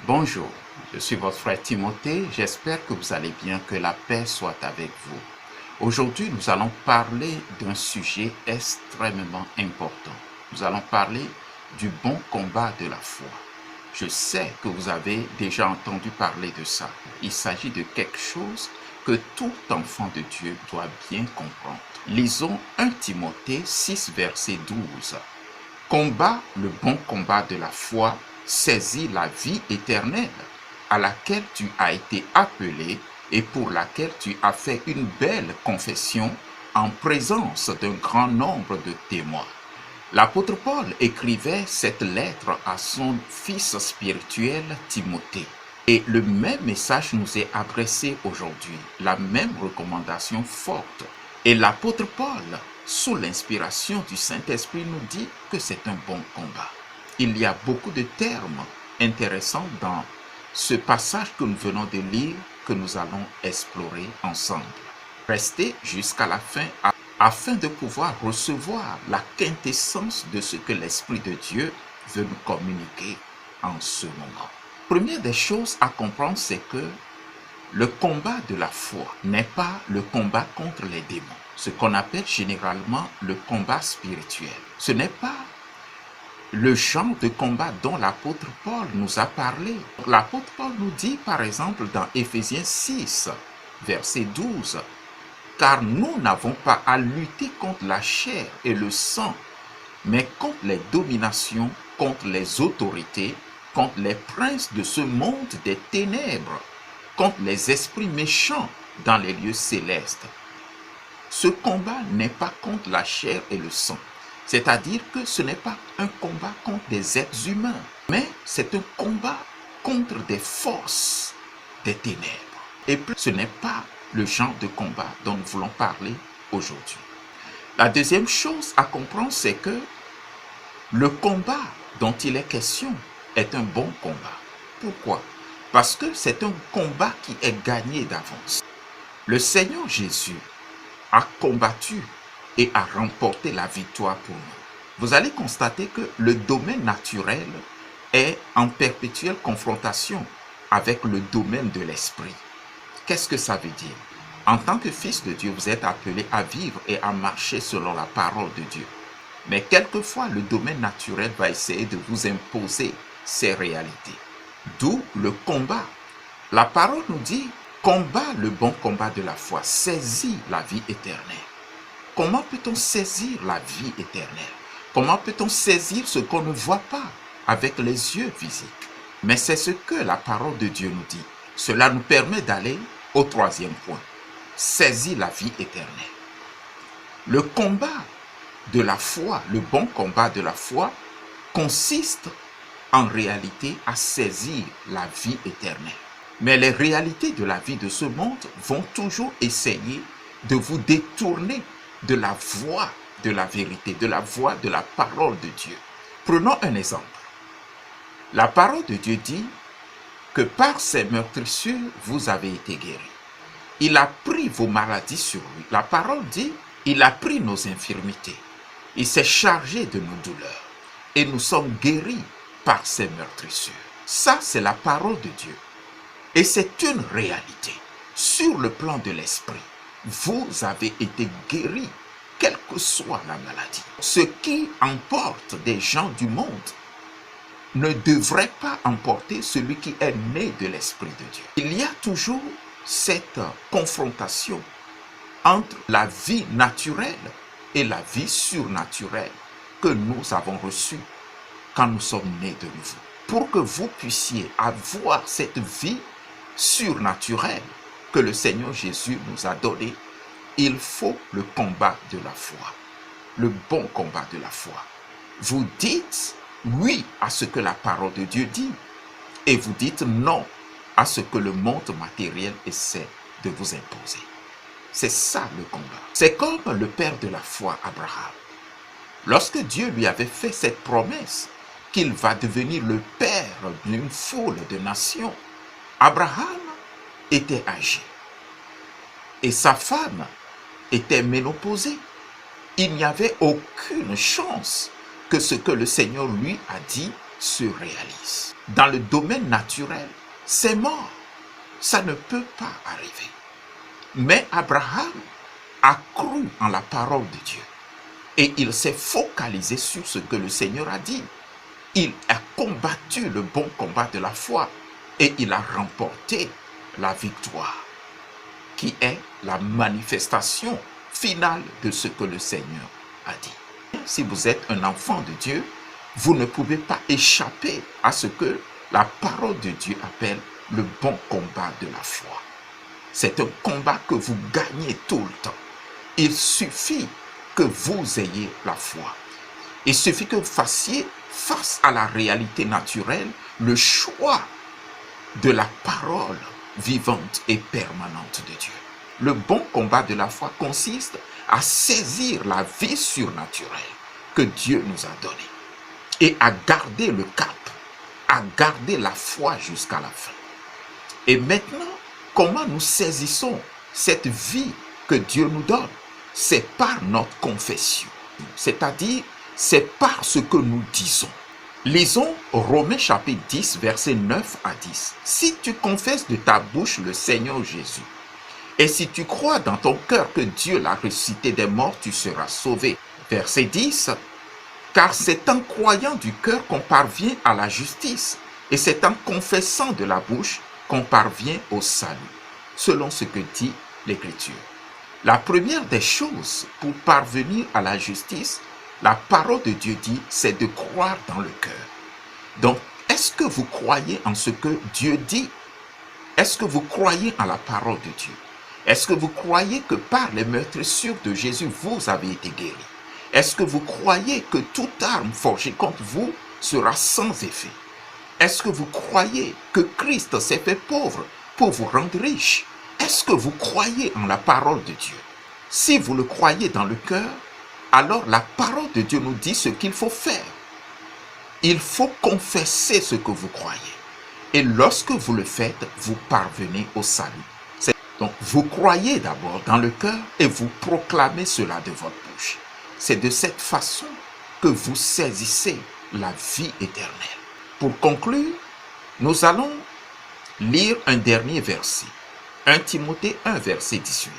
Bonjour, je suis votre frère Timothée, j'espère que vous allez bien, que la paix soit avec vous. Aujourd'hui, nous allons parler d'un sujet extrêmement important. Nous allons parler du bon combat de la foi. Je sais que vous avez déjà entendu parler de ça. Il s'agit de quelque chose que tout enfant de Dieu doit bien comprendre. Lisons 1 Timothée 6, verset 12. Combat le bon combat de la foi, saisis la vie éternelle, à laquelle tu as été appelé et pour laquelle tu as fait une belle confession en présence d'un grand nombre de témoins. L'apôtre Paul écrivait cette lettre à son fils spirituel Timothée. Et le même message nous est adressé aujourd'hui, la même recommandation forte. Et l'apôtre Paul, sous l'inspiration du Saint-Esprit, nous dit que c'est un bon combat. Il y a beaucoup de termes intéressants dans ce passage que nous venons de lire, que nous allons explorer ensemble. Restez jusqu'à la fin afin de pouvoir recevoir la quintessence de ce que l'Esprit de Dieu veut nous communiquer en ce moment. Première des choses à comprendre, c'est que le combat de la foi n'est pas le combat contre les démons, ce qu'on appelle généralement le combat spirituel. Ce n'est pas le genre de combat dont l'apôtre Paul nous a parlé. L'apôtre Paul nous dit par exemple dans Éphésiens 6, verset 12, « Car nous n'avons pas à lutter contre la chair et le sang, mais contre les dominations, contre les autorités, contre les princes de ce monde des ténèbres, contre les esprits méchants dans les lieux célestes. » Ce combat n'est pas contre la chair et le sang. C'est-à-dire que ce n'est pas un combat contre des êtres humains, mais c'est un combat contre des forces des ténèbres. Et puis, ce n'est pas le genre de combat dont nous voulons parler aujourd'hui. La deuxième chose à comprendre, c'est que le combat dont il est question est un bon combat. Pourquoi? Parce que c'est un combat qui est gagné d'avance. Le Seigneur Jésus a combattu et a remporté la victoire pour nous. Vous allez constater que le domaine naturel est en perpétuelle confrontation avec le domaine de l'esprit. Qu'est-ce que ça veut dire? En tant que fils de Dieu, vous êtes appelé à vivre et à marcher selon la parole de Dieu. Mais quelquefois, le domaine naturel va essayer de vous imposer ces réalités. D'où le combat. La parole nous dit, combat le bon combat de la foi, saisis la vie éternelle. Comment peut-on saisir la vie éternelle? Comment peut-on saisir ce qu'on ne voit pas avec les yeux physiques? Mais c'est ce que la parole de Dieu nous dit. Cela nous permet d'aller au troisième point. Saisis la vie éternelle. Le combat de la foi, le bon combat de la foi, consiste en réalité à saisir la vie éternelle. Mais les réalités de la vie de ce monde vont toujours essayer de vous détourner de la voie de la vérité, de la voie de la parole de Dieu. Prenons un exemple. La parole de Dieu dit que par ses meurtrissures, vous avez été guéris. Il a pris vos maladies sur lui. La parole dit, il a pris nos infirmités. Il s'est chargé de nos douleurs. Et nous sommes guéris par ses meurtrissures. Ça, c'est la parole de Dieu. Et c'est une réalité. Sur le plan de l'esprit, vous avez été guéris, quelle que soit la maladie. Ce qui emporte des gens du monde ne devrait pas emporter celui qui est né de l'Esprit de Dieu. Il y a toujours cette confrontation entre la vie naturelle et la vie surnaturelle que nous avons reçue quand nous sommes nés de nouveau. Pour que vous puissiez avoir cette vie surnaturelle que le Seigneur Jésus nous a donnée, il faut le combat de la foi, le bon combat de la foi. Vous dites oui à ce que la parole de Dieu dit et vous dites non à ce que le monde matériel essaie de vous imposer. C'est ça le combat. C'est comme le père de la foi, Abraham. Lorsque Dieu lui avait fait cette promesse qu'il va devenir le père d'une foule de nations, Abraham était âgé et sa femme était ménopausée. Il n'y avait aucune chance que ce que le Seigneur lui a dit se réalise. Dans le domaine naturel, c'est mort. Ça ne peut pas arriver. Mais Abraham a cru en la parole de Dieu. Et il s'est focalisé sur ce que le Seigneur a dit. Il a combattu le bon combat de la foi et il a remporté la victoire, qui est la manifestation finale de ce que le Seigneur a dit. Si vous êtes un enfant de Dieu, vous ne pouvez pas échapper à ce que la parole de Dieu appelle le bon combat de la foi. C'est un combat que vous gagnez tout le temps. Il suffit que vous ayez la foi. Il suffit que vous fassiez face à la réalité naturelle le choix de la parole vivante et permanente de Dieu. Le bon combat de la foi consiste à saisir la vie surnaturelle que Dieu nous a donnée et à garder le cap, à garder la foi jusqu'à la fin. Et maintenant, comment nous saisissons cette vie que Dieu nous donne? C'est par notre confession, c'est-à-dire c'est par ce que nous disons. Lisons Romains chapitre 10, versets 9 à 10. Si tu confesses de ta bouche le Seigneur Jésus, et si tu crois dans ton cœur que Dieu l'a ressuscité des morts, tu seras sauvé. Verset 10. Car c'est en croyant du cœur qu'on parvient à la justice, et c'est en confessant de la bouche qu'on parvient au salut, selon ce que dit l'Écriture. La première des choses pour parvenir à la justice, la parole de Dieu dit, c'est de croire dans le cœur. Donc, est-ce que vous croyez en ce que Dieu dit? Est-ce que vous croyez en la parole de Dieu? Est-ce que vous croyez que par les meurtrissures de Jésus, vous avez été guéris? Est-ce que vous croyez que toute arme forgée contre vous sera sans effet? Est-ce que vous croyez que Christ s'est fait pauvre pour vous rendre riche? Est-ce que vous croyez en la parole de Dieu? Si vous le croyez dans le cœur, alors la parole de Dieu nous dit ce qu'il faut faire. Il faut confesser ce que vous croyez. Et lorsque vous le faites, vous parvenez au salut. Donc, vous croyez d'abord dans le cœur et vous proclamez cela de votre bouche. C'est de cette façon que vous saisissez la vie éternelle. Pour conclure, nous allons lire un dernier verset. 1 Timothée 1, verset 18.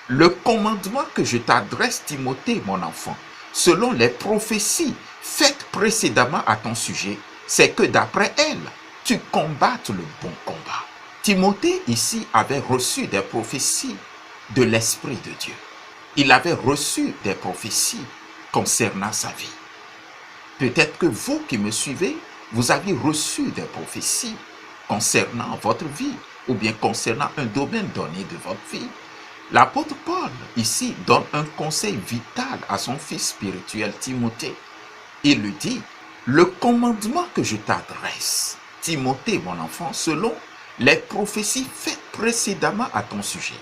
Le commandement que je t'adresse, Timothée, mon enfant, selon les prophéties faites précédemment à ton sujet, c'est que d'après elles, tu combattes le bon combat. Timothée ici avait reçu des prophéties de l'Esprit de Dieu. Il avait reçu des prophéties concernant sa vie. Peut-être que vous qui me suivez, vous avez reçu des prophéties concernant votre vie ou bien concernant un domaine donné de votre vie. L'apôtre Paul ici donne un conseil vital à son fils spirituel Timothée. Il lui dit, le commandement que je t'adresse, Timothée mon enfant, selon les prophéties faites précédemment à ton sujet.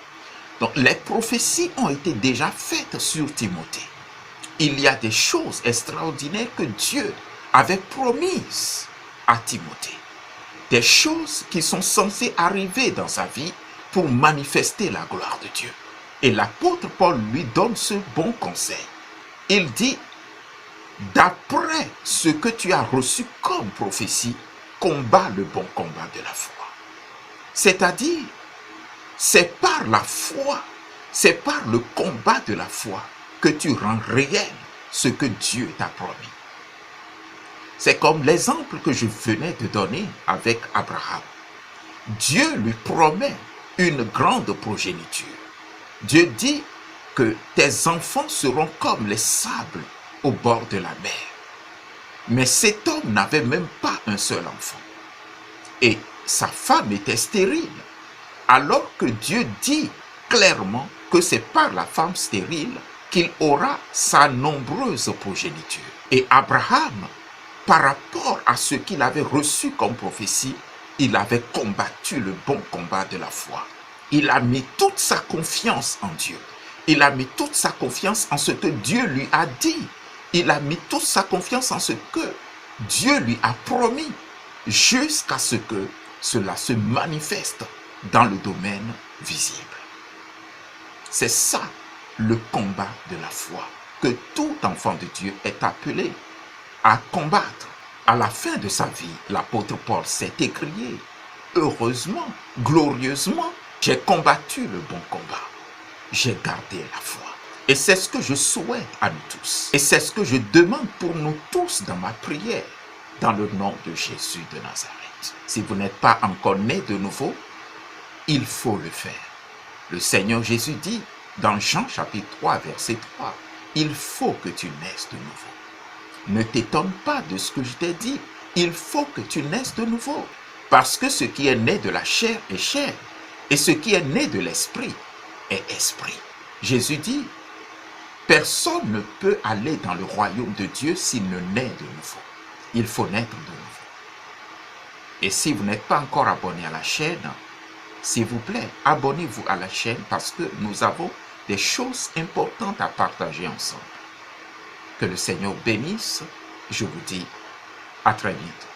Donc les prophéties ont été déjà faites sur Timothée. Il y a des choses extraordinaires que Dieu avait promises à Timothée. Des choses qui sont censées arriver dans sa vie pour manifester la gloire de Dieu. Et l'apôtre Paul lui donne ce bon conseil. Il dit, d'après ce que tu as reçu comme prophétie, combat le bon combat de la foi. C'est-à-dire, c'est par la foi, c'est par le combat de la foi que tu rends réel ce que Dieu t'a promis. C'est comme l'exemple que je venais de donner avec Abraham. Dieu lui promet une grande progéniture. Dieu dit que tes enfants seront comme les sables au bord de la mer. Mais cet homme n'avait même pas un seul enfant. Et sa femme était stérile. Alors que Dieu dit clairement que c'est par la femme stérile qu'il aura sa nombreuse progéniture. Et Abraham, par rapport à ce qu'il avait reçu comme prophétie, il avait combattu le bon combat de la foi. Il a mis toute sa confiance en Dieu. Il a mis toute sa confiance en ce que Dieu lui a dit. Il a mis toute sa confiance en ce que Dieu lui a promis, jusqu'à ce que cela se manifeste dans le domaine visible. C'est ça le combat de la foi que tout enfant de Dieu est appelé à combattre. À la fin de sa vie, l'apôtre Paul s'est écrié: heureusement, glorieusement, j'ai combattu le bon combat. J'ai gardé la foi. Et c'est ce que je souhaite à nous tous. Et c'est ce que je demande pour nous tous dans ma prière, dans le nom de Jésus de Nazareth. Si vous n'êtes pas encore né de nouveau, il faut le faire. Le Seigneur Jésus dit dans Jean chapitre 3, verset 3, il faut que tu naisses de nouveau. Ne t'étonne pas de ce que je t'ai dit. Il faut que tu naisses de nouveau. Parce que ce qui est né de la chair est chair, et ce qui est né de l'esprit est esprit. Jésus dit, personne ne peut aller dans le royaume de Dieu s'il ne naît de nouveau. Il faut naître de nouveau. Et si vous n'êtes pas encore abonné à la chaîne, s'il vous plaît, abonnez-vous à la chaîne parce que nous avons des choses importantes à partager ensemble. Que le Seigneur bénisse. Je vous dis à très bientôt.